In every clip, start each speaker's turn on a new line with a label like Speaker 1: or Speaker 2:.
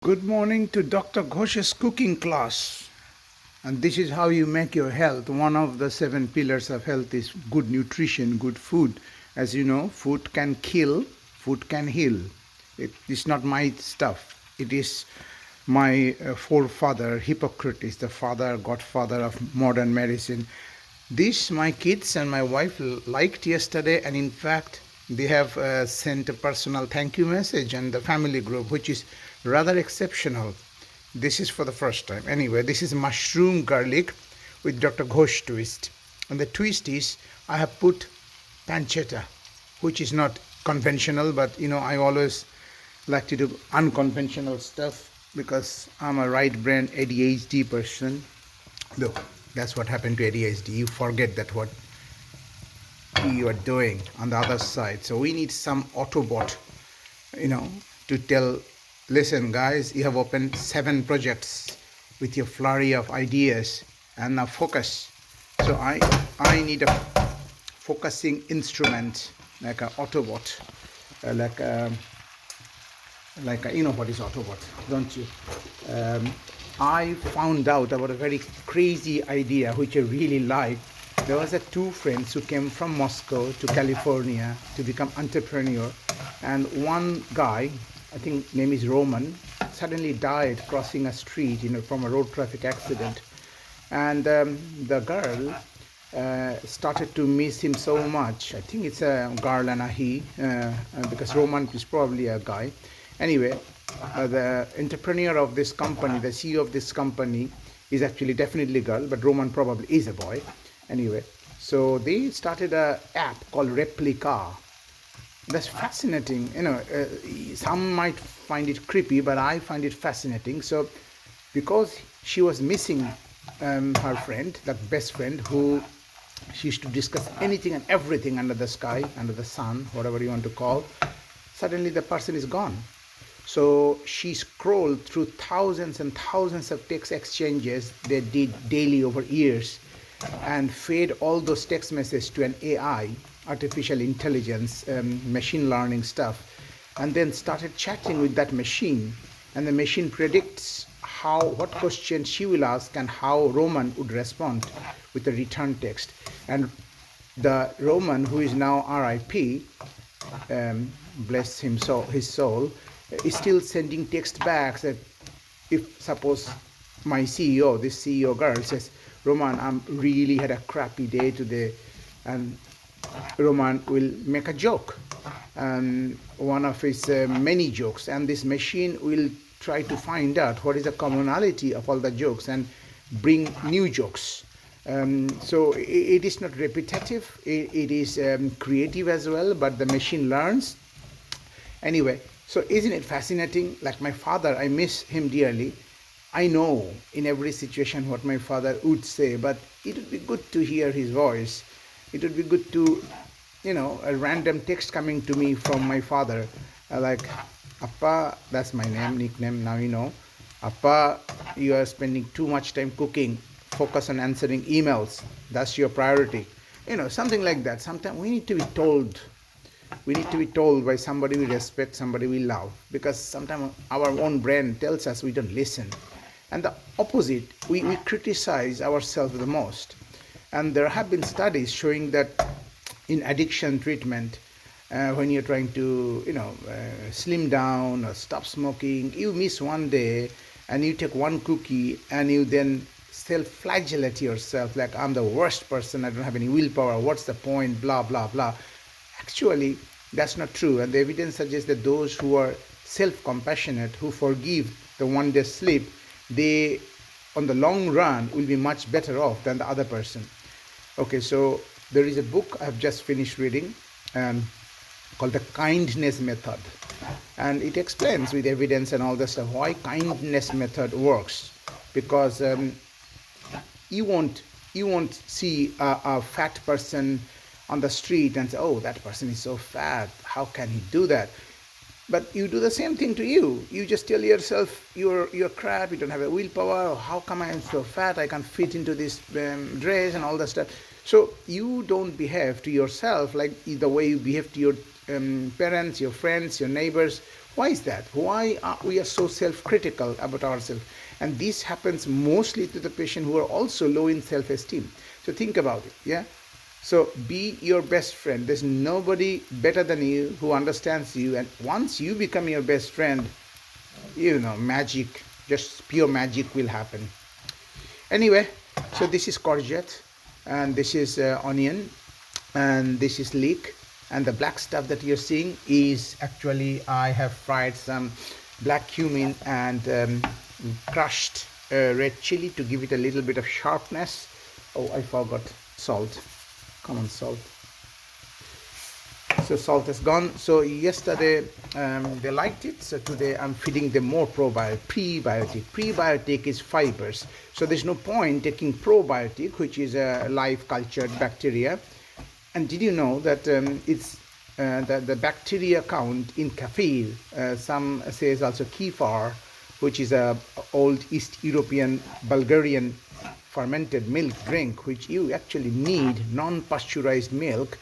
Speaker 1: Good morning to Dr. Ghosh's cooking class. And this is how you make your health. One of the 7 pillars of health is good nutrition, good food. As you know, food can kill, food can heal. It is not my stuff. It is my forefather, Hippocrates, the father, godfather of modern medicine. This my kids and my wife liked yesterday, and in fact, they have sent a personal thank you message on the family group, which is rather exceptional. This is for the first time. Anyway, this is mushroom garlic with Dr. Ghosh twist. And the twist is I have put pancetta, which is not conventional, but I always like to do unconventional stuff because I'm a right brain ADHD person. Look, that's what happened to ADHD. You forget that what you are doing on the other side. So we need some Autobot, to tell, listen guys, you have opened 7 projects with your flurry of ideas and now focus. So I need a focusing instrument like an Autobot, you know what is Autobot, don't you? I found out about a very crazy idea which I really liked. There was 2 friends who came from Moscow to California to become entrepreneur, and one guy, I think name is Roman, suddenly died crossing a street, from a road traffic accident, and the girl started to miss him so much. I think it's a girl and a he, because Roman is probably a guy. Anyway, the entrepreneur of this company, the CEO of this company, is actually definitely a girl, but Roman probably is a boy. Anyway, so they started a app called Replica. That's fascinating. Some might find it creepy, but I find it fascinating. So, because she was missing her friend, that best friend, who she used to discuss anything and everything under the sky, under the sun, whatever you want to call, suddenly the person is gone. So she scrolled through thousands and thousands of text exchanges they did daily over years and fed all those text messages to an AI, artificial intelligence, machine learning stuff, and then started chatting with that machine. And the machine predicts what question she will ask and how Roman would respond with a return text. And the Roman, who is now RIP, bless him his soul, is still sending text back that if suppose my CEO, this CEO girl says, Roman, I'm really had a crappy day today, and Roman will make a joke, one of his many jokes, and this machine will try to find out what is the commonality of all the jokes and bring new jokes. So it is not repetitive, it is creative as well, but the machine learns. Anyway, so isn't it fascinating? Like my father, I miss him dearly. I know in every situation what my father would say, but it would be good to hear his voice. It would be good to, a random text coming to me from my father, like, Appa, that's my nickname, now you know. Appa, you are spending too much time cooking. Focus on answering emails. That's your priority. Something like that. Sometimes we need to be told. We need to be told by somebody we respect, somebody we love, because sometimes our own brain tells us we don't listen. And the opposite, we criticize ourselves the most. And there have been studies showing that in addiction treatment, when you're trying to, slim down or stop smoking, you miss one day and you take one cookie and you then self-flagellate yourself like, I'm the worst person, I don't have any willpower, what's the point, blah, blah, blah. Actually, that's not true. And the evidence suggests that those who are self-compassionate, who forgive the one-day slip, they, on the long run, will be much better off than the other person. Okay, so there is a book I've just finished reading called The Kindness Method. And it explains with evidence and all this stuff why kindness method works. Because you won't see a fat person on the street and say, oh, that person is so fat, how can he do that? But you do the same thing to you. You just tell yourself, you're crap, you don't have a willpower, how come I am so fat, I can't fit into this dress and all that stuff. So you don't behave to yourself like the way you behave to your parents, your friends, your neighbors, Why is that? Why are we so self-critical about ourselves? And this happens mostly to the patient who are also low in self-esteem. So think about it, yeah? So be your best friend. There's nobody better than you who understands you. And once you become your best friend, magic, just pure magic will happen. Anyway, so this is courgette, and this is onion, and this is leek, and the black stuff that you're seeing is actually I have fried some black cumin and crushed red chili to give it a little bit of sharpness. Oh, I forgot salt. Come on, salt. So salt is gone. So yesterday they liked it. So today I'm feeding them more prebiotic. Prebiotic is fibers. So there's no point taking probiotic, which is a live cultured bacteria. And did you know that it's the bacteria count in kefir, some says also kefir, which is a old East European Bulgarian fermented milk drink, which you actually need non-pasteurized milk.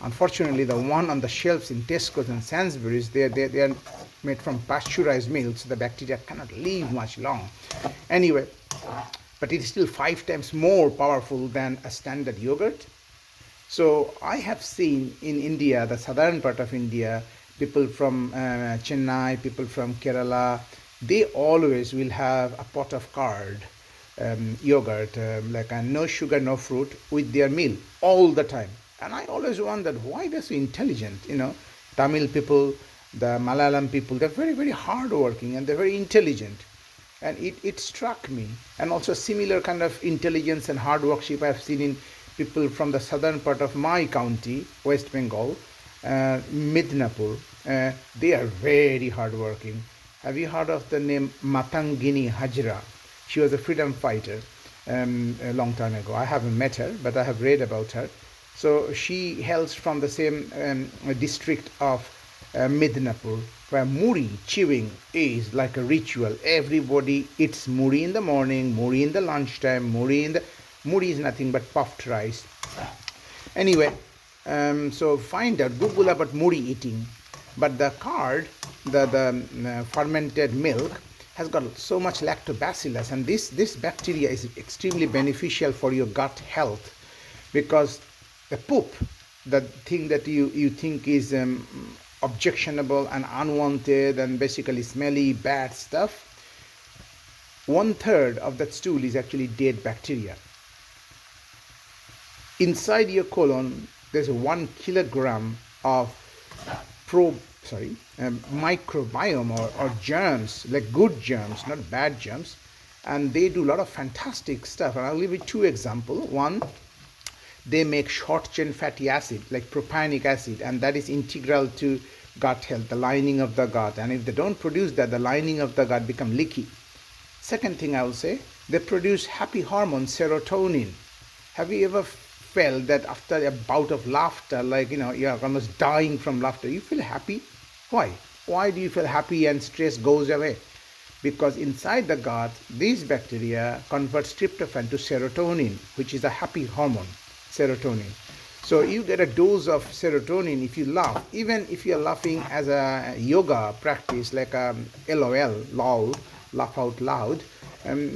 Speaker 1: Unfortunately, the one on the shelves in Tesco's and Sainsbury's, they are made from pasteurized milk, so the bacteria cannot live much long. Anyway, but it is still 5 times more powerful than a standard yogurt. So I have seen in India, the southern part of India, people from Chennai, people from Kerala, they always will have a pot of curd, yogurt, like a no sugar, no fruit with their meal all the time. And I always wondered why they're so intelligent. Tamil people, the Malayalam people, they're very, very hardworking and they're very intelligent. And it struck me. And also similar kind of intelligence and hard workship I've seen in people from the southern part of my county, West Bengal, Midnapur. They are very hardworking. Have you heard of the name Matangini Hajra? She was a freedom fighter a long time ago. I haven't met her, but I have read about her. So she hails from the same district of Midnapur, where muri chewing is like a ritual. Everybody eats muri in the morning, muri in the lunchtime, muri is nothing but puffed rice. Anyway, so find out, Google about muri eating. But the curd, the fermented milk, has got so much lactobacillus, and this bacteria is extremely beneficial for your gut health, because the poop, the thing that you think is objectionable and unwanted and basically smelly, bad stuff, 1/3 of that stool is actually dead bacteria. Inside your colon, there's 1 kilogram of microbiome or germs, like good germs, not bad germs, and they do a lot of fantastic stuff. And I'll give you 2 examples. One, they make short chain fatty acid like propionic acid, and that is integral to gut health, the lining of the gut. And if they don't produce that, the lining of the gut become leaky. Second thing I will say, they produce happy hormone serotonin. Have you ever felt that after a bout of laughter, like you're almost dying from laughter, you feel happy? Why do you feel happy and stress goes away? Because inside the gut, these bacteria convert tryptophan to serotonin, which is a happy hormone, serotonin. So you get a dose of serotonin if you laugh. Even if you're laughing as a yoga practice, like LOL, laugh out loud,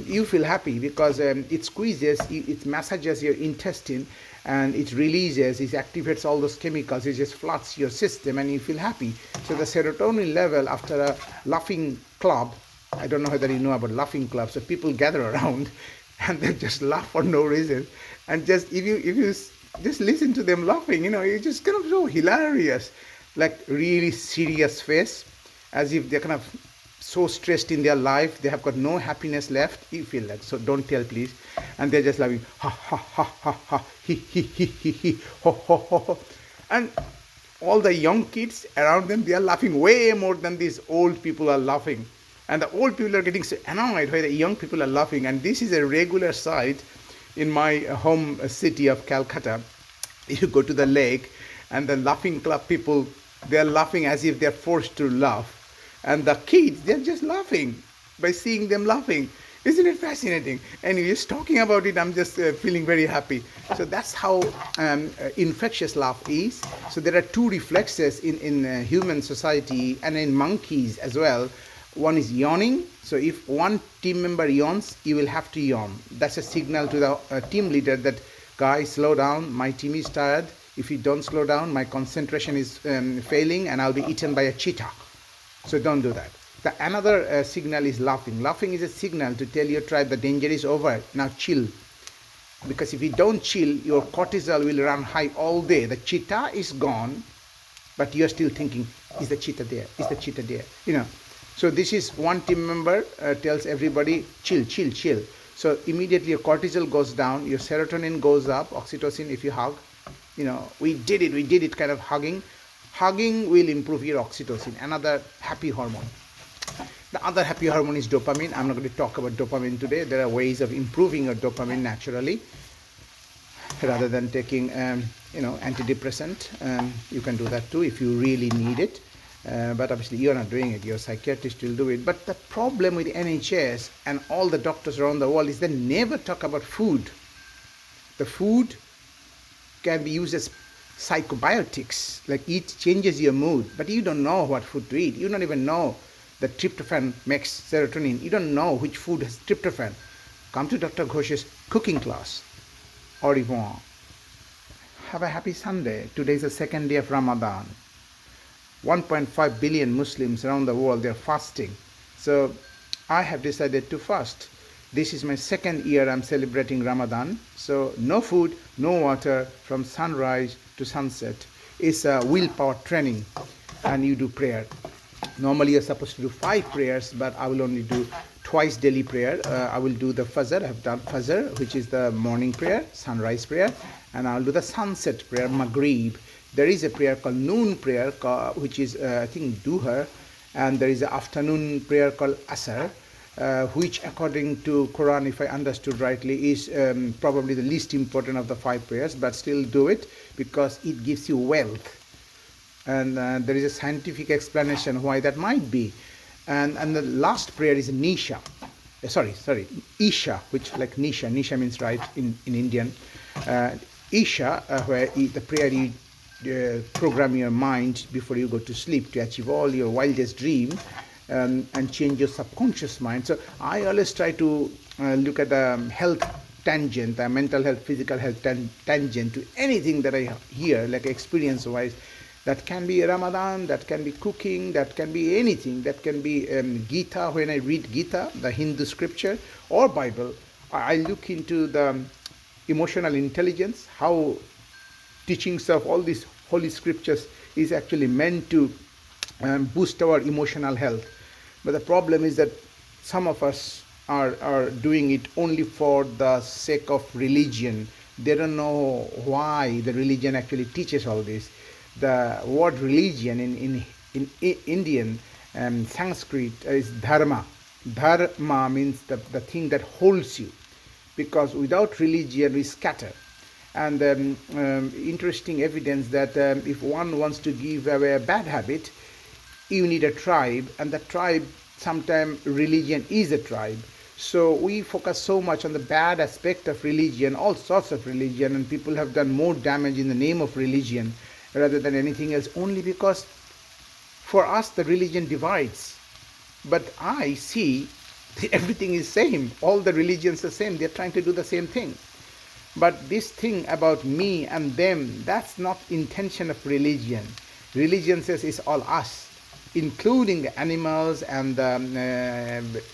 Speaker 1: you feel happy because it squeezes, it massages your intestine, and it releases, it activates all those chemicals, it just floods your system and you feel happy. So the serotonin level after a laughing club, I don't know whether you know about laughing clubs, so people gather around and they just laugh for no reason, and just if you just listen to them laughing, it's just kind of so hilarious, like really serious face, as if they're kind of so stressed in their life, they have got no happiness left. You feel that, so don't tell please. And they're just laughing, ha ha ha ha ha, he he ho ho ho ho. And all the young kids around them, they are laughing way more than these old people are laughing. And the old people are getting so annoyed why the young people are laughing. And this is a regular sight in my home city of Calcutta. You go to the lake and the laughing club people, they are laughing as if they're forced to laugh. And the kids, they're just laughing by seeing them laughing. Isn't it fascinating? And just talking about it, I'm just feeling very happy. So that's how infectious laugh is. So there are two reflexes in human society and in monkeys as well. One is yawning. So if one team member yawns, you will have to yawn. That's a signal to the team leader that, guys, slow down. My team is tired. If you don't slow down, my concentration is failing and I'll be eaten by a cheetah. So don't do that. Another signal is laughing. Laughing is a signal to tell your tribe the danger is over. Now chill. Because if you don't chill, your cortisol will run high all day. The cheetah is gone, but you're still thinking, is the cheetah there? Is the cheetah there? You know. So this is one team member tells everybody, chill, chill, chill. So immediately your cortisol goes down, your serotonin goes up, oxytocin if you hug. You know, we did it kind of hugging. Hugging will improve your oxytocin, another happy hormone. The other happy hormone is dopamine. I'm not going to talk about dopamine today. There are ways of improving your dopamine naturally rather than taking, antidepressant. You can do that too if you really need it. But obviously you're not doing it. Your psychiatrist will do it. But the problem with NHS and all the doctors around the world is they never talk about food. The food can be used as psychobiotics, like it changes your mood, but you don't know what food to eat. You don't even know that tryptophan makes serotonin. You don't know which food has tryptophan. Come to Dr. Ghosh's cooking class. Au revoir. Have a happy Sunday. Today is the second day of Ramadan. 1.5 billion Muslims around the world, they're fasting. So I have decided to fast. This is my second year I'm celebrating Ramadan. So no food, no water from sunrise to sunset. It's a willpower training and you do prayer. Normally you're supposed to do 5 prayers, but I will only do twice daily prayer. I will do the Fajr. I've done Fajr, which is the morning prayer, sunrise prayer, and I'll do the sunset prayer, Maghrib. There is a prayer called noon prayer, which is I think Duhar, and there is an afternoon prayer called Asr, which according to Quran, if I understood rightly, is probably the least important of the 5 prayers, but still do it because it gives you wealth. And there is a scientific explanation why that might be. And the last prayer is Nisha. Isha, which like Nisha. Nisha means right in Indian. Isha, where the prayer you program your mind before you go to sleep to achieve all your wildest dream and change your subconscious mind. So I always try to look at the health tangent, the mental health, physical health tangent to anything that I hear, like experience-wise. That can be Ramadan, that can be cooking, that can be anything, that can be Gita, when I read Gita, the Hindu scripture, or Bible. I look into the emotional intelligence, how teachings of all these holy scriptures is actually meant to boost our emotional health. But the problem is that some of us are doing it only for the sake of religion. They don't know why the religion actually teaches all this. The word religion in Indian Sanskrit is dharma. Dharma means the thing that holds you, because without religion we scatter. And interesting evidence that if one wants to give away a bad habit, you need a tribe, and the tribe, sometimes religion is a tribe. So we focus so much on the bad aspect of religion, all sorts of religion, and people have done more damage in the name of religion rather than anything else, only because for us the religion divides. But I see everything is same. All the religions are same. They're trying to do the same thing. But this thing about me and them, that's not intention of religion. Religion says it's all us, including the animals and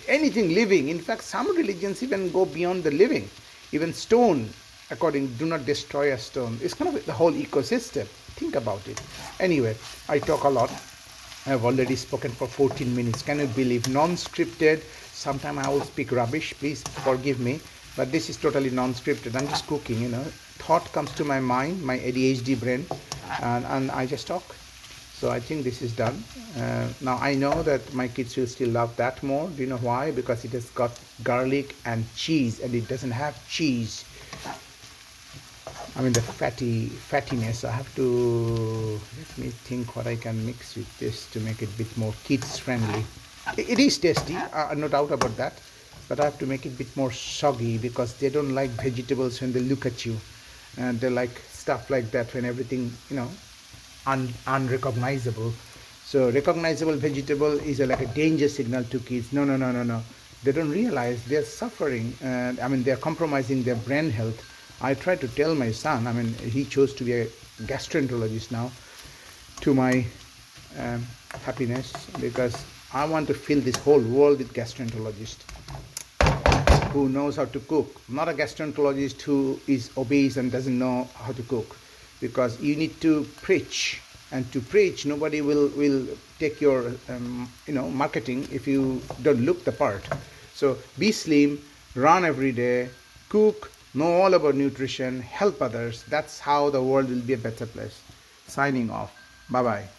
Speaker 1: anything living. In fact, some religions even go beyond the living. Even stone, do not destroy a stone. It's kind of the whole ecosystem. Think about it. Anyway, I talk a lot. I've already spoken for 14 minutes. Can you believe? Non-scripted. Sometimes I will speak rubbish. Please forgive me. But this is totally non-scripted. I'm just cooking, Thought comes to my mind, my ADHD brain, and I just talk. So I think this is done. Now I know that my kids will still love that more. Do you know why? Because it has got garlic and cheese, and it doesn't have cheese. I mean the fattiness. I have to, let me think what I can mix with this to make it a bit more kids friendly. It is tasty, no doubt about that. but I have to make it a bit more soggy because they don't like vegetables when they look at you, and they like stuff like that when everything, unrecognizable. So recognizable vegetable is like a danger signal to kids. No, no, no, no, no. They don't realize they're suffering, and they're compromising their brain health. I try to tell my son. He chose to be a gastroenterologist now, to my happiness, because I want to fill this whole world with gastroenterologists who knows how to cook, not a gastroenterologist who is obese and doesn't know how to cook. Because you need to preach, and to preach, nobody will take your marketing if you don't look the part. So be slim, run every day, cook, know all about nutrition, help others. That's how the world will be a better place. Signing off. Bye bye.